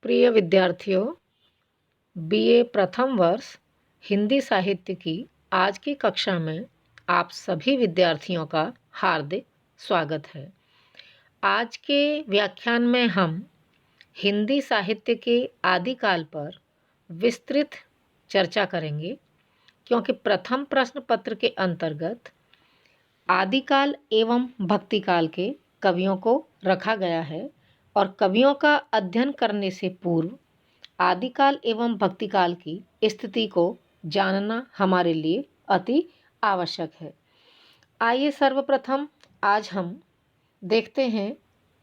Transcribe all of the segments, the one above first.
प्रिय विद्यार्थियों, बीए प्रथम वर्ष हिंदी साहित्य की आज की कक्षा में आप सभी विद्यार्थियों का हार्दिक स्वागत है। आज के व्याख्यान में हम हिंदी साहित्य के आदिकाल पर विस्तृत चर्चा करेंगे, क्योंकि प्रथम प्रश्न पत्र के अंतर्गत आदिकाल एवं भक्तिकाल के कवियों को रखा गया है और कवियों का अध्ययन करने से पूर्व आदिकाल एवं भक्तिकाल की स्थिति को जानना हमारे लिए अति आवश्यक है। आइए सर्वप्रथम आज हम देखते हैं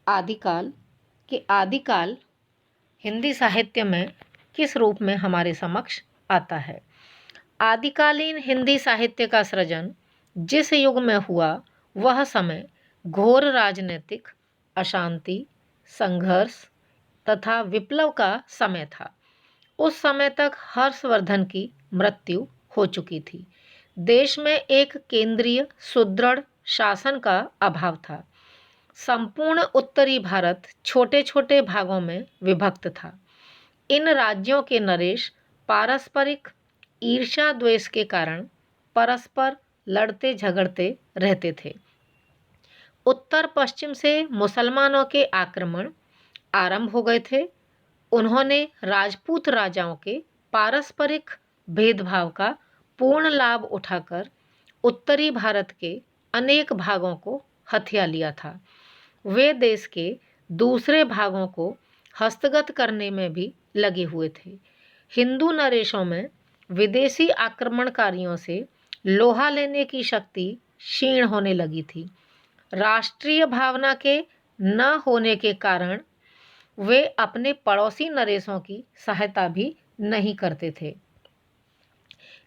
आदिकाल कि आदिकाल हिंदी साहित्य में किस रूप में हमारे समक्ष आता है। आदिकालीन हिंदी साहित्य का सृजन जिस युग में हुआ वह समय घोर राजनीतिक अशांति, संघर्ष तथा विप्लव का समय था। उस समय तक हर्षवर्धन की मृत्यु हो चुकी थी। देश में एक केंद्रीय सुदृढ़ शासन का अभाव था। संपूर्ण उत्तरी भारत छोटे छोटे भागों में विभक्त था। इन राज्यों के नरेश पारस्परिक ईर्ष्या द्वेष के कारण परस्पर लड़ते झगड़ते रहते थे। उत्तर पश्चिम से मुसलमानों के आक्रमण आरंभ हो गए थे। उन्होंने राजपूत राजाओं के पारस्परिक भेदभाव का पूर्ण लाभ उठाकर उत्तरी भारत के अनेक भागों को हथिया लिया था। वे देश के दूसरे भागों को हस्तगत करने में भी लगे हुए थे। हिंदू नरेशों में विदेशी आक्रमणकारियों से लोहा लेने की शक्ति क्षीण होने लगी थी। राष्ट्रीय भावना के न होने के कारण वे अपने पड़ोसी नरेशों की सहायता भी नहीं करते थे।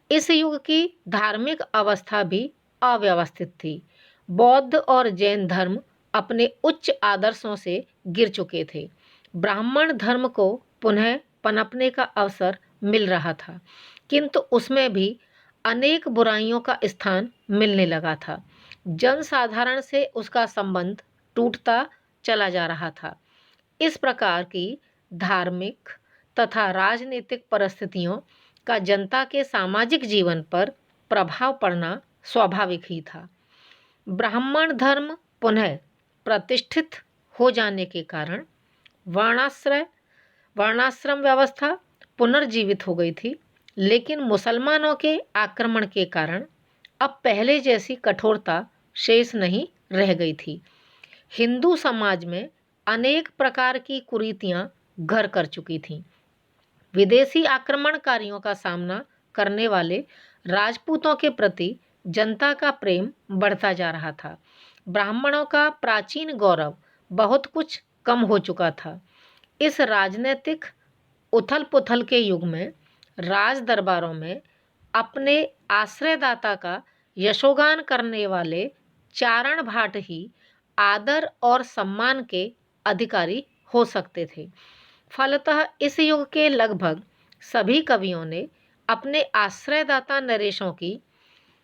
इस युग की धार्मिक अवस्था भी अव्यवस्थित थी। बौद्ध और जैन धर्म अपने उच्च आदर्शों से गिर चुके थे। ब्राह्मण धर्म को पुनः पनपने का अवसर मिल रहा था, किंतु उसमें भी अनेक बुराइयों का स्थान मिलने लगा था। जनसाधारण से उसका संबंध टूटता चला जा रहा था। इस प्रकार की धार्मिक तथा राजनीतिक परिस्थितियों का जनता के सामाजिक जीवन पर प्रभाव पड़ना स्वाभाविक ही था। ब्राह्मण धर्म पुनः प्रतिष्ठित हो जाने के कारण वर्णाश्रम व्यवस्था पुनर्जीवित हो गई थी, लेकिन मुसलमानों के आक्रमण के कारण अब पहले जैसी कठोरता शेष नहीं रह गई थी। हिंदू समाज में अनेक प्रकार की कुरीतियां घर कर चुकी थीं। विदेशी आक्रमणकारियों का सामना करने वाले राजपूतों के प्रति जनता का प्रेम बढ़ता जा रहा था। ब्राह्मणों का प्राचीन गौरव बहुत कुछ कम हो चुका था। इस राजनीतिक उथल पुथल के युग में राज दरबारों में अपने आश्रयदाता का यशोगान करने वाले चारण भाट ही आदर और सम्मान के अधिकारी हो सकते थे। फलतः इस युग के लगभग सभी कवियों ने अपने आश्रयदाता नरेशों की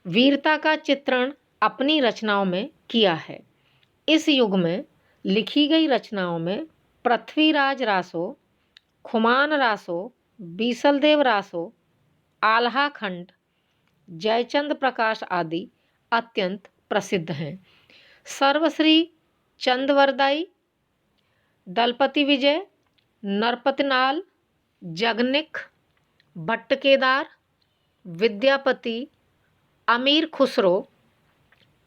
वीरता का चित्रण अपनी रचनाओं में किया है। इस युग में लिखी गई रचनाओं में पृथ्वीराज रासो, खुमान रासो, बीसलदेव रासो, आल्हा खंड, जयचंद प्रकाश आदि अत्यंत प्रसिद्ध हैं। सर्वश्री चंदवरदाई, दलपति विजय, नरपतनाल, जगनिक, भट्ट केदार, विद्यापति, अमीर खुसरो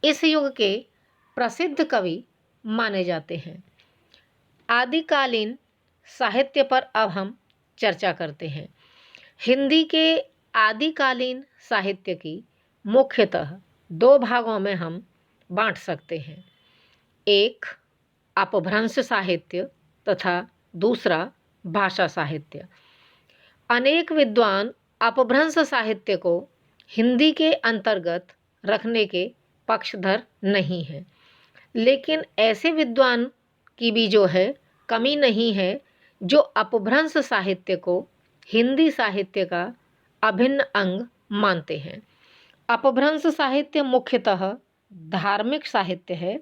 इस युग के प्रसिद्ध कवि माने जाते हैं। आदिकालीन साहित्य पर अब हम चर्चा करते हैं। हिंदी के आदिकालीन साहित्य की मुख्यतः दो भागों में हम बांट सकते हैं। एक अपभ्रंश साहित्य तथा दूसरा भाषा साहित्य। अनेक विद्वान अपभ्रंश साहित्य को हिंदी के अंतर्गत रखने के पक्षधर नहीं हैं, लेकिन ऐसे विद्वान की भी जो है कमी नहीं है जो अपभ्रंश साहित्य को हिंदी साहित्य का अभिन्न अंग मानते हैं। अपभ्रंश साहित्य मुख्यतः धार्मिक साहित्य है।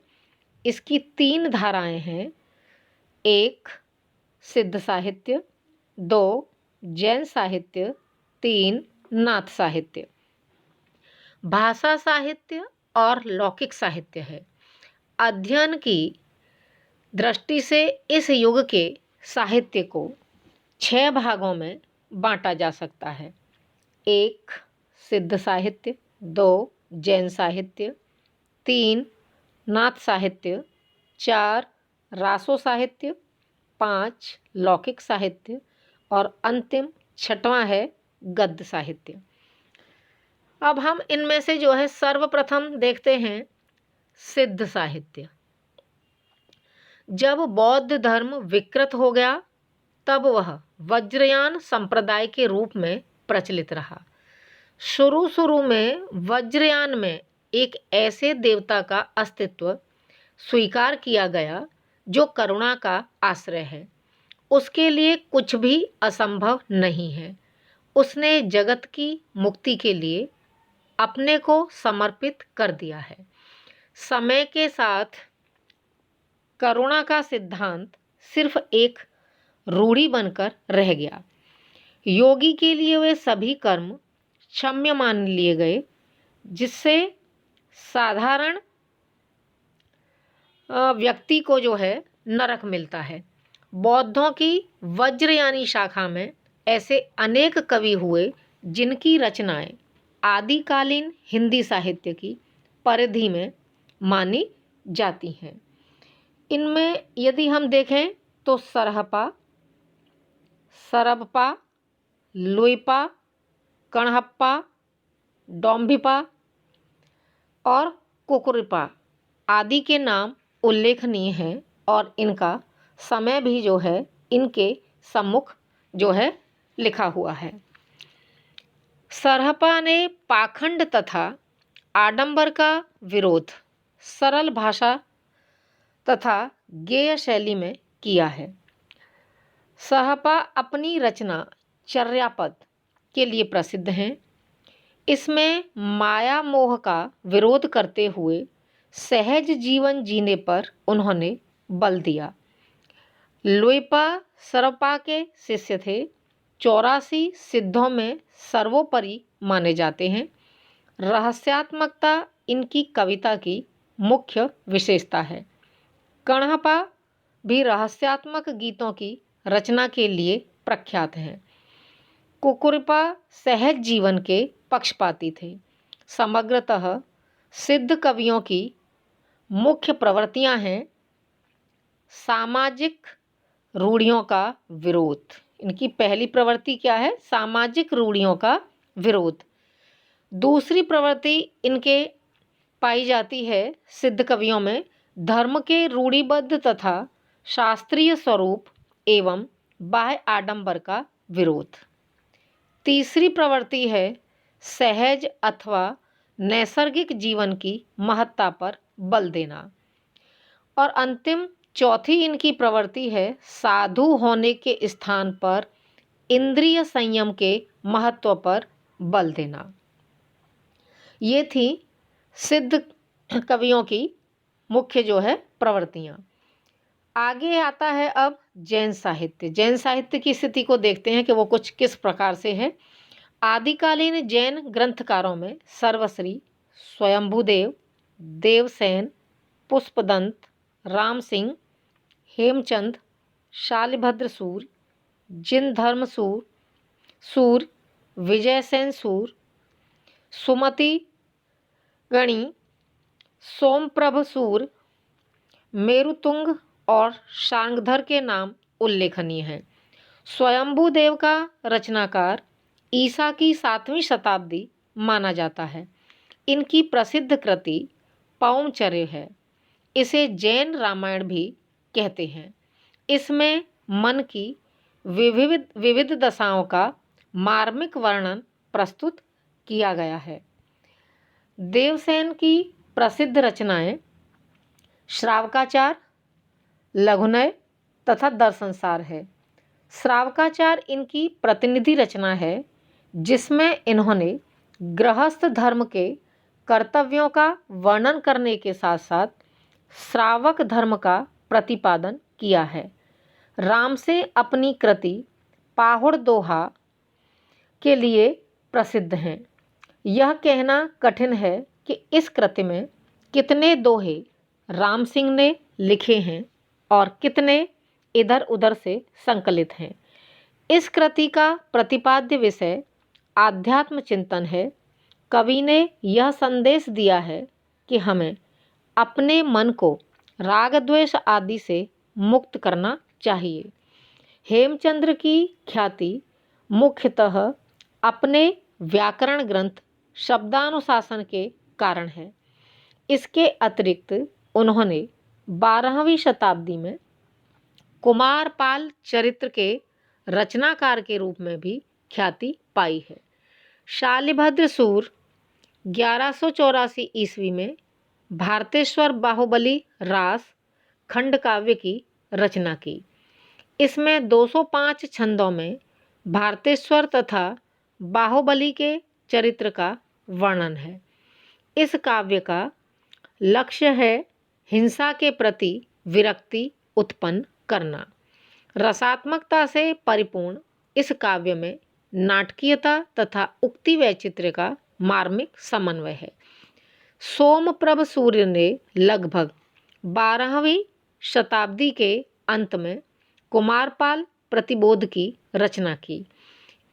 इसकी तीन धाराएं हैं। एक सिद्ध साहित्य, 2 जैन साहित्य, 3 नाथ साहित्य। भाषा साहित्य और लौकिक साहित्य है। अध्ययन की दृष्टि से इस युग के साहित्य को 6 भागों में बांटा जा सकता है। 1 सिद्ध साहित्य, 2 जैन साहित्य, 3 नाथ साहित्य, 4 रासो साहित्य, 5 लौकिक साहित्य और अंतिम 6वां है गद्य साहित्य। अब हम इनमें से जो है सर्वप्रथम देखते हैं सिद्ध साहित्य। जब बौद्ध धर्म विकृत हो गया तब वह वज्रयान संप्रदाय के रूप में प्रचलित रहा। शुरू में वज्रयान में एक ऐसे देवता का अस्तित्व स्वीकार किया गया जो करुणा का आश्रय है। उसके लिए कुछ भी असंभव नहीं है। उसने जगत की मुक्ति के लिए अपने को समर्पित कर दिया है। समय के साथ करुणा का सिद्धांत सिर्फ एक रूढ़ी बनकर रह गया। योगी के लिए वे सभी कर्म क्षम्य मान लिए गए, जिससे साधारण व्यक्ति को जो है नरक मिलता है। बौद्धों की वज्रयानी शाखा में ऐसे अनेक कवि हुए जिनकी रचनाएं आदिकालीन हिंदी साहित्य की परिधि में मानी जाती हैं। इनमें यदि हम देखें तो सरहपा, सरबपा, लुइपा, कणहप्पा, डोम्भिपा और कुकुरिपा आदि के नाम उल्लेखनीय हैं और इनका समय भी जो है इनके सम्मुख जो है लिखा हुआ है। सरहपा ने पाखंड तथा आडंबर का विरोध सरल भाषा तथा गेय शैली में किया है। सरहपा अपनी रचना चर्यापद के लिए प्रसिद्ध हैं। इसमें माया मोह का विरोध करते हुए सहज जीवन जीने पर उन्होंने बल दिया। लुइपा सरहपा के शिष्य थे। 84 सिद्धों में सर्वोपरि माने जाते हैं। रहस्यात्मकता इनकी कविता की मुख्य विशेषता है। कणहपा भी रहस्यात्मक गीतों की रचना के लिए प्रख्यात हैं। कुकुरिपा सहज जीवन के पक्षपाती थे। समग्रतः सिद्ध कवियों की मुख्य प्रवृत्तियां हैं सामाजिक रूढ़ियों का विरोध। इनकी पहली प्रवृत्ति क्या है? सामाजिक रूढ़ियों का विरोध। दूसरी प्रवृत्ति इनके पाई जाती है सिद्ध कवियों में धर्म के रूढ़िबद्ध तथा शास्त्रीय स्वरूप एवं बाह्य आडंबर का विरोध। तीसरी प्रवृत्ति है सहज अथवा नैसर्गिक जीवन की महत्ता पर बल देना। और अंतिम चौथी इनकी प्रवृत्ति है साधु होने के स्थान पर इंद्रिय संयम के महत्व पर बल देना। ये थी सिद्ध कवियों की मुख्य जो है प्रवृत्तियाँ। आगे आता है अब जैन साहित्य। जैन साहित्य की स्थिति को देखते हैं कि वो कुछ किस प्रकार से है। आदिकालीन जैन ग्रंथकारों में सर्वश्री स्वयंभुदेव, देवसेन, पुष्पदंत, राम सिंह, हेमचंद, शालिभद्र सूर्य, जिनधर्म सूर्य, विजयसेन सूर्य, सुमति गणी, सोमप्रभ सूर्य, मेरुतुंग और शांगधर के नाम उल्लेखनीय हैं। स्वयंभुदेव का रचनाकार ईसा की 7वीं शताब्दी माना जाता है। इनकी प्रसिद्ध कृति पौमचर्य है। इसे जैन रामायण भी कहते हैं। इसमें मन की विविध दशाओं का मार्मिक वर्णन प्रस्तुत किया गया है। देवसेन की प्रसिद्ध रचनाएं श्रावकाचार, लघुनय तथा दर्शनसार है। श्रावकाचार इनकी प्रतिनिधि रचना है जिसमें इन्होंने गृहस्थ धर्म के कर्तव्यों का वर्णन करने के साथ साथ श्रावक धर्म का प्रतिपादन किया है। राम से अपनी कृति पाहुड़ दोहा के लिए प्रसिद्ध हैं। यह कहना कठिन है कि इस कृति में कितने दोहे राम सिंह ने लिखे हैं और कितने इधर उधर से संकलित हैं। इस कृति का प्रतिपाद्य विषय आध्यात्म चिंतन है। कवि ने यह संदेश दिया है कि हमें अपने मन को राग द्वेष आदि से मुक्त करना चाहिए। हेमचंद्र की ख्याति मुख्यतः अपने व्याकरण ग्रंथ शब्दानुशासन के कारण है। इसके अतिरिक्त उन्होंने 12वीं शताब्दी में कुमारपाल चरित्र के रचनाकार के रूप में भी ख्याति पाई है। शालिभद्र सूर 1184 ईस्वी में भारतेश्वर बाहुबली रास खंड काव्य की रचना की। इसमें 205 छंदों में भारतेश्वर तथा बाहुबली के चरित्र का वर्णन है। इस काव्य का लक्ष्य है हिंसा के प्रति विरक्ति उत्पन्न करना। रसात्मकता से परिपूर्ण इस काव्य में नाटकीयता तथा उक्ति वैचित्र्य का मार्मिक समन्वय है। सोमप्रभ सूर्य ने लगभग 12वीं शताब्दी के अंत में कुमारपाल प्रतिबोध की रचना की।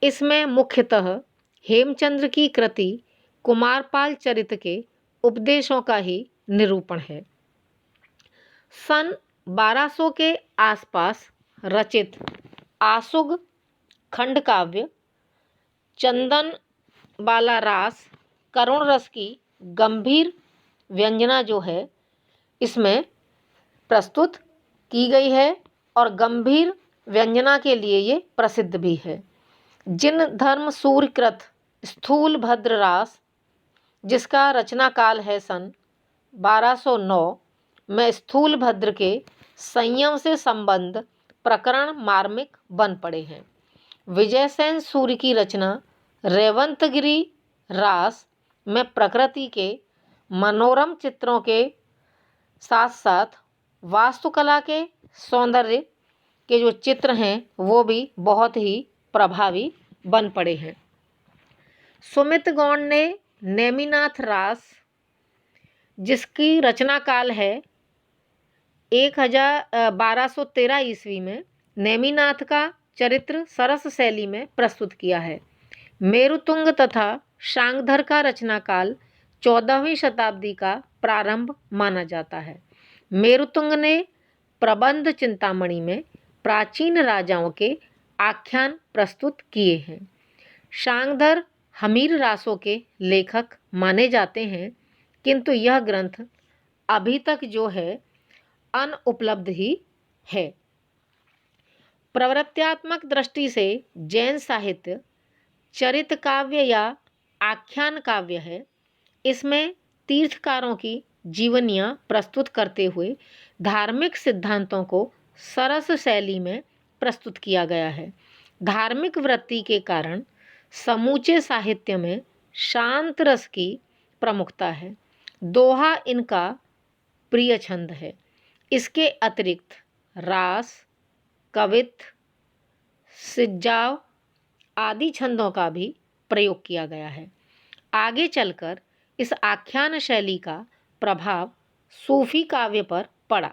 इसमें मुख्यतः हेमचंद्र की कृति कुमारपाल चरित्र के उपदेशों का ही निरूपण है। सन 1200 के आसपास रचित आशुग खंड काव्य चंदन बाला रास करुण रस की गंभीर व्यंजना जो है इसमें प्रस्तुत की गई है और गंभीर व्यंजना के लिए ये प्रसिद्ध भी है। जिन धर्म सूर्यकृत स्थूल भद्र रास जिसका रचना काल है सन 1209 में स्थूल भद्र के संयम से संबंध प्रकरण मार्मिक बन पड़े हैं। विजयसेन सूर्य की रचना रेवंतगिरी रास में प्रकृति के मनोरम चित्रों के साथ साथ वास्तुकला के सौंदर्य के जो चित्र हैं वो भी बहुत ही प्रभावी बन पड़े हैं। सुमित गौड़ ने नेमिनाथ रास जिसकी रचना काल है 1213 ईस्वी में नेमिनाथ का चरित्र सरस शैली में प्रस्तुत किया है। मेरुतुंग तथा शांगधर का रचना काल 14वीं शताब्दी का प्रारंभ माना जाता है। मेरुतुंग ने प्रबंध चिंतामणि में प्राचीन राजाओं के आख्यान प्रस्तुत किए हैं। शांगधर हमीर रासों के लेखक माने जाते हैं, किंतु यह ग्रंथ अभी तक जो है अनुपलब्ध ही है। प्रवृत्त्यात्मक दृष्टि से जैन साहित्य चरित काव्य या आख्यान काव्य है। इसमें तीर्थकारों की जीवनियाँ प्रस्तुत करते हुए धार्मिक सिद्धांतों को सरस शैली में प्रस्तुत किया गया है। धार्मिक वृत्ति के कारण समूचे साहित्य में शांत रस की प्रमुखता है। दोहा इनका प्रिय छंद है। इसके अतिरिक्त रास, कवित्त, सिज्जाव आदि छंदों का भी प्रयोग किया गया है। आगे चलकर इस आख्यान शैली का प्रभाव सूफी काव्य पर पड़ा।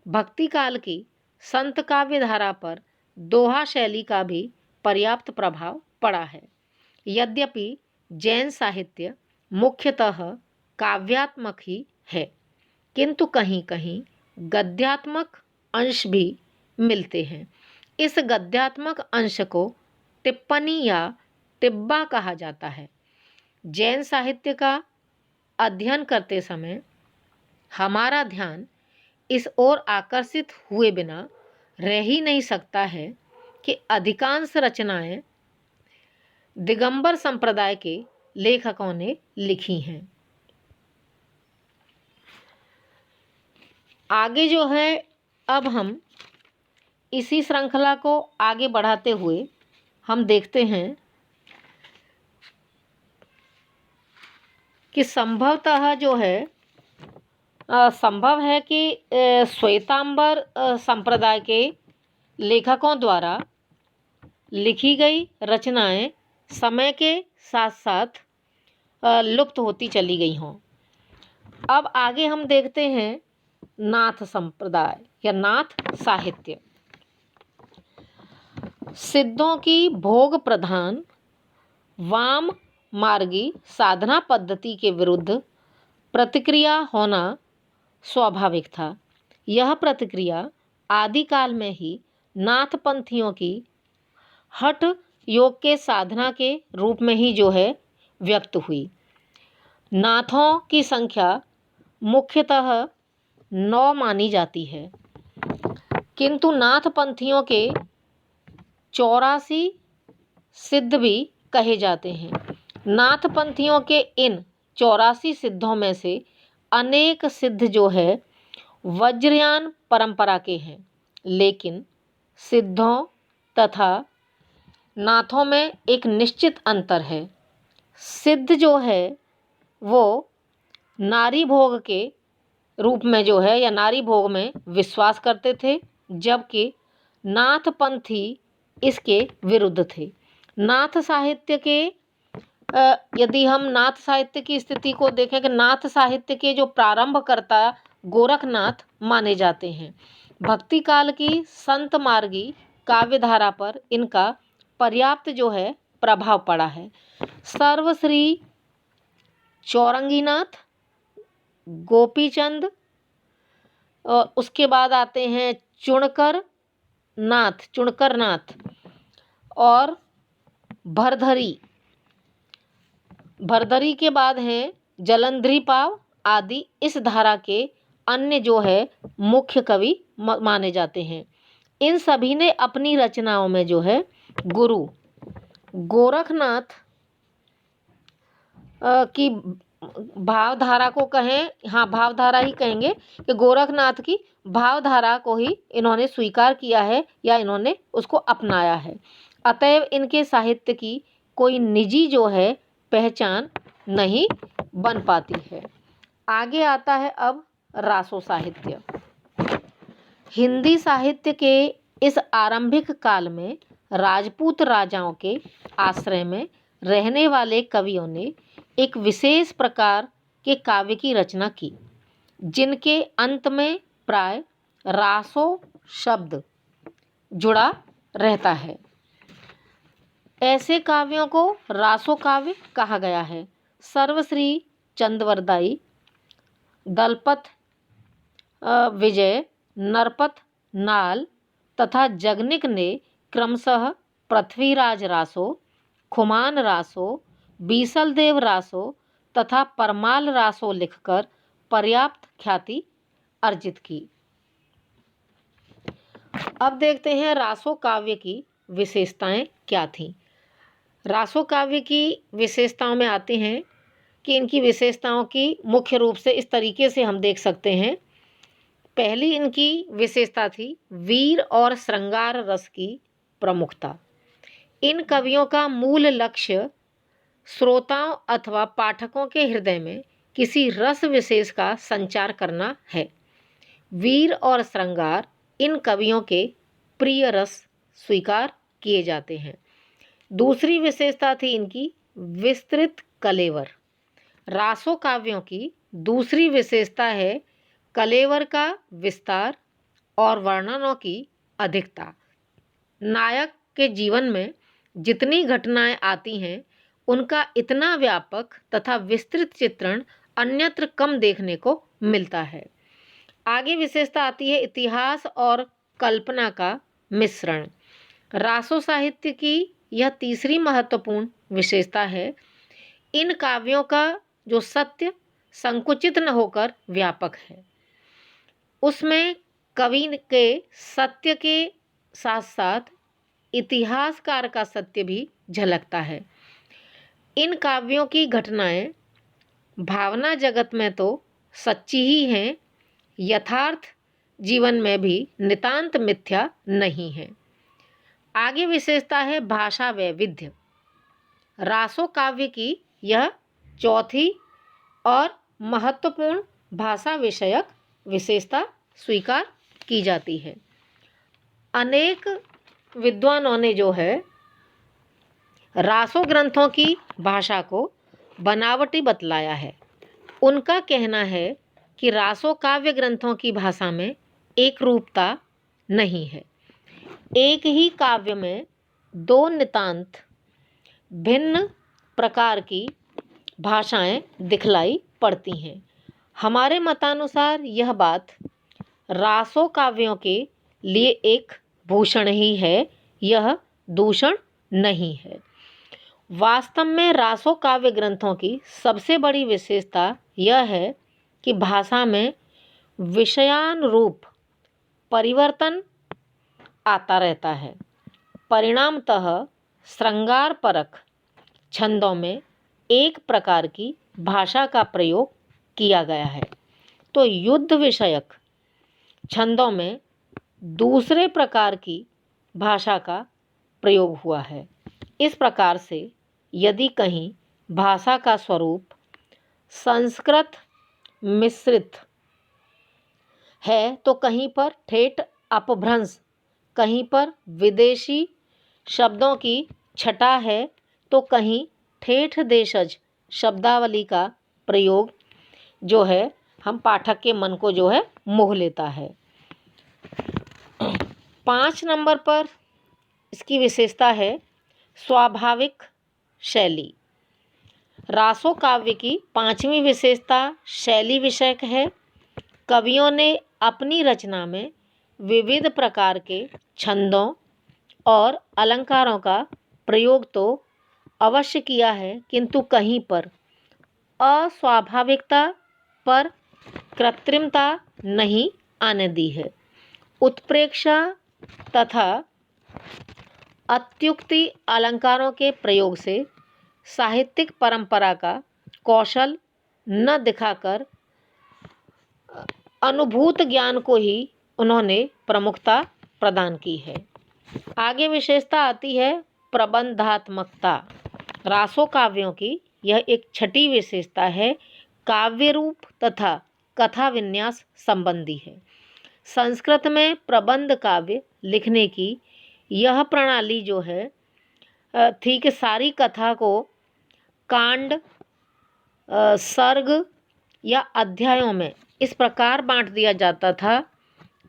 भक्ति काल की संत काव्य धारा पर दोहा शैली का भी पर्याप्त प्रभाव पड़ा है। यद्यपि जैन साहित्य मुख्यतः काव्यात्मक ही है, किंतु कहीं कहीं गद्यात्मक अंश भी मिलते हैं। इस गद्यात्मक अंश को टिप्पणी या टिब्बा कहा जाता है। जैन साहित्य का अध्ययन करते समय हमारा ध्यान इस ओर आकर्षित हुए बिना रह ही नहीं सकता है कि अधिकांश रचनाएं दिगंबर संप्रदाय के लेखकों ने लिखी हैं। आगे जो है अब हम इसी श्रृंखला को आगे बढ़ाते हुए हम देखते हैं कि संभवतः जो है संभव है कि श्वेतांबर संप्रदाय के लेखकों द्वारा लिखी गई रचनाएं समय के साथ साथ लुप्त होती चली गई हों। अब आगे हम देखते हैं नाथ संप्रदाय या नाथ साहित्य। सिद्धों की भोग प्रधान वाम मार्गी साधना पद्धति के विरुद्ध प्रतिक्रिया होना स्वाभाविक था। यह प्रतिक्रिया आदिकाल में ही नाथपंथियों की हठ योग के साधना के रूप में ही जो है व्यक्त हुई। नाथों की संख्या मुख्यतः 9 मानी जाती है, किंतु नाथपंथियों के 84 सिद्ध भी कहे जाते हैं। नाथपंथियों के इन 84 सिद्धों में से अनेक सिद्ध जो है वज्रयान परंपरा के हैं, लेकिन सिद्धों तथा नाथों में एक निश्चित अंतर है। सिद्ध जो है वो नारी भोग के रूप में जो है या नारी भोग में विश्वास करते थे, जबकि नाथपंथी इसके विरुद्ध थे। नाथ साहित्य के यदि हम नाथ साहित्य की स्थिति को देखें कि नाथ साहित्य के जो प्रारंभकर्ता गोरखनाथ माने जाते हैं। भक्ति काल की संत मार्गी काव्यधारा पर इनका पर्याप्त जो है प्रभाव पड़ा है। सर्वश्री चौरंगीनाथ, गोपीचंद, और उसके बाद आते हैं चुणकर नाथ और भरधरी के बाद हैं जलंधरी पाव आदि इस धारा के अन्य जो है मुख्य कवि माने जाते हैं। इन सभी ने अपनी रचनाओं में जो है गुरु गोरखनाथ की भावधारा को कहें, हाँ भावधारा ही कहेंगे कि गोरखनाथ की भावधारा को ही इन्होंने स्वीकार किया है या इन्होंने उसको अपनाया है। अतएव इनके साहित्य की कोई निजी जो है पहचान नहीं बन पाती है। आगे आता है अब रासो साहित्य। हिंदी साहित्य के इस आरंभिक काल में राजपूत राजाओं के आश्रय में रहने वाले कवियों ने एक विशेष प्रकार के काव्य की रचना की, जिनके अंत में प्राय रासो शब्द जुड़ा रहता है। ऐसे काव्यों को रासो काव्य कहा गया है। सर्वश्री चंदवरदाई, दलपत विजय, नरपत नाल तथा जगनिक ने क्रमशः पृथ्वीराज रासो, खुमान रासो, बीसलदेव रासो तथा परमाल रासो लिखकर पर्याप्त ख्याति अर्जित की। अब देखते हैं रासो काव्य की विशेषताएं क्या थीं। रासो काव्य की विशेषताओं में आते हैं कि इनकी विशेषताओं की मुख्य रूप से इस तरीके से हम देख सकते हैं। पहली इनकी विशेषता थी वीर और श्रृंगार रस की प्रमुखता। इन कवियों का मूल लक्ष्य श्रोताओं अथवा पाठकों के हृदय में किसी रस विशेष का संचार करना है। वीर और श्रृंगार इन कवियों के प्रिय रस स्वीकार किए जाते हैं। दूसरी विशेषता थी इनकी विस्तृत कलेवर। रासो काव्यों की दूसरी विशेषता है कलेवर का विस्तार और वर्णनों की अधिकता। नायक के जीवन में जितनी घटनाएं आती हैं उनका इतना व्यापक तथा विस्तृत चित्रण अन्यत्र कम देखने को मिलता है। आगे विशेषता आती है इतिहास और कल्पना का मिश्रण। रासो साहित्य की यह तीसरी महत्वपूर्ण विशेषता है। इन काव्यों का जो सत्य संकुचित न होकर व्यापक है, उसमें कवि के सत्य के साथ साथ इतिहासकार का सत्य भी झलकता है। इन काव्यों की घटनाएं भावना जगत में तो सच्ची ही हैं, यथार्थ जीवन में भी नितांत मिथ्या नहीं है। आगे विशेषता है भाषा वैविध्य। रासो काव्य की यह चौथी और महत्वपूर्ण भाषा विषयक विशेषता स्वीकार की जाती है। अनेक विद्वानों ने जो है रासो ग्रंथों की भाषा को बनावटी बतलाया है। उनका कहना है कि रासो काव्य ग्रंथों की भाषा में एक रूपता नहीं है। एक ही काव्य में दो नितांत भिन्न प्रकार की भाषाएं दिखलाई पड़ती हैं। हमारे मतानुसार यह बात रासो काव्यों के लिए एक भूषण ही है, यह दूषण नहीं है। वास्तव में रासो काव्य ग्रंथों की सबसे बड़ी विशेषता यह है कि भाषा में विषयानुरूप परिवर्तन आता रहता है। परिणामतः श्रृंगार परक छंदों में एक प्रकार की भाषा का प्रयोग किया गया है तो युद्ध विषयक छंदों में दूसरे प्रकार की भाषा का प्रयोग हुआ है। इस प्रकार से यदि कहीं भाषा का स्वरूप संस्कृत मिश्रित है तो कहीं पर ठेठ अपभ्रंश, कहीं पर विदेशी शब्दों की छटा है तो कहीं ठेठ देशज शब्दावली का प्रयोग जो है हम पाठक के मन को जो है मोह लेता है। 5 नंबर पर इसकी विशेषता है स्वाभाविक शैली। रासो काव्य की 5वीं विशेषता शैली विषयक है। कवियों ने अपनी रचना में विविध प्रकार के छंदों और अलंकारों का प्रयोग तो अवश्य किया है, किंतु कहीं पर अस्वाभाविकता पर कृत्रिमता नहीं आने दी है। उत्प्रेक्षा तथा अत्युक्ति अलंकारों के प्रयोग से साहित्यिक परंपरा का कौशल न दिखाकर अनुभूत ज्ञान को ही उन्होंने प्रमुखता प्रदान की है। आगे विशेषता आती है प्रबंधात्मकता। रासो काव्यों की यह एक छठी विशेषता है, काव्य रूप तथा कथा विन्यास संबंधी है। संस्कृत में प्रबंध काव्य लिखने की यह प्रणाली जो है थी कि सारी कथा को कांड, सर्ग या अध्यायों में इस प्रकार बांट दिया जाता था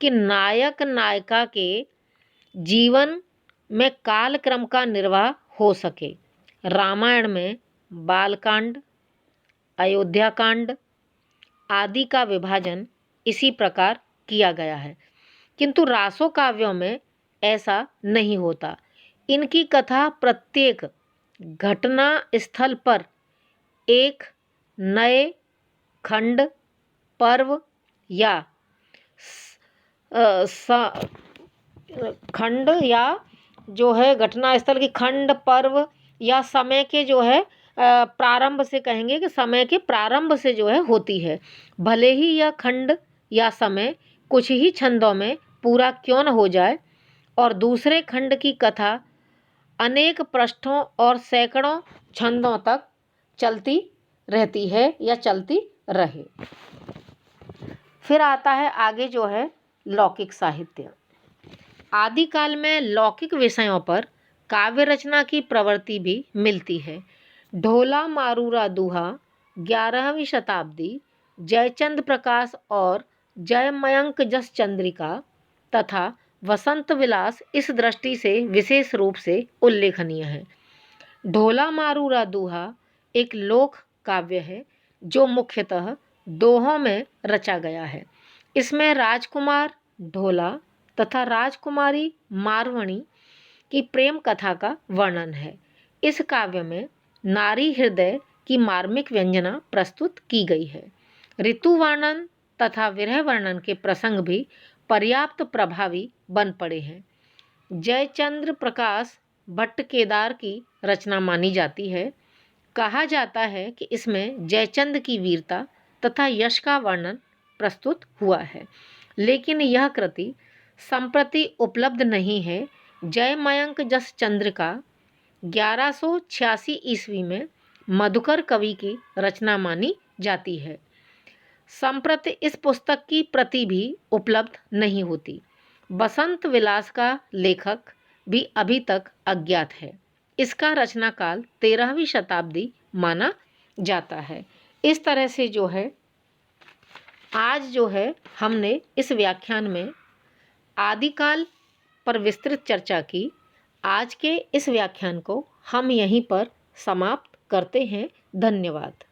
कि नायक नायिका के जीवन में कालक्रम का निर्वाह हो सके। रामायण में बालकांड, अयोध्याकांड आदि का विभाजन इसी प्रकार किया गया है, किंतु रासो काव्यों में ऐसा नहीं होता। इनकी कथा प्रत्येक घटना स्थल पर एक नए खंड, पर्व या खंड या जो है घटना स्थल की खंड, पर्व या समय के जो है प्रारंभ से, कहेंगे कि समय के प्रारंभ से जो है होती है। भले ही यह खंड या समय कुछ ही छंदों में पूरा क्यों न हो जाए और दूसरे खंड की कथा अनेक पृष्ठों और सैकड़ों छंदों तक चलती रहती है या चलती रहे। फिर आता है आगे जो है लौकिक साहित्य। आदिकाल में लौकिक विषयों पर काव्य रचना की प्रवृत्ति भी मिलती है। ढोला मारूरा दुहा 11वीं शताब्दी, जयचंद्र प्रकाश और जयमयंक जस चंद्रिका तथा वसंत विलास इस दृष्टि से विशेष रूप से उल्लेखनीय है। ढोला मारूरा दुहा एक लोक काव्य है जो मुख्यतः दोहों में रचा गया है। इसमें राजकुमार ढोला तथा राजकुमारी मारवणी की प्रेम कथा का वर्णन है। इस काव्य में नारी हृदय की मार्मिक व्यंजना प्रस्तुत की गई है। ऋतु वर्णन तथा विरह वर्णन के प्रसंग भी पर्याप्त प्रभावी बन पड़े हैं। जयचंद्र प्रकाश भट्ट केदार की रचना मानी जाती है। कहा जाता है कि इसमें जयचंद की वीरता तथा यश का वर्णन प्रस्तुत हुआ है, लेकिन यह कृति संप्रति उपलब्ध नहीं है। जयमयंक जस चंद्रिका 1186 ईस्वी में मधुकर कवि की रचना मानी जाती है। संप्रति इस पुस्तक की प्रति भी उपलब्ध नहीं होती। बसंत विलास का लेखक भी अभी तक अज्ञात है। इसका रचना काल 13वीं शताब्दी माना जाता है। इस तरह से जो है आज जो है हमने इस व्याख्यान में आदिकाल पर विस्तृत चर्चा की। आज के इस व्याख्यान को हम यहीं पर समाप्त करते हैं। धन्यवाद।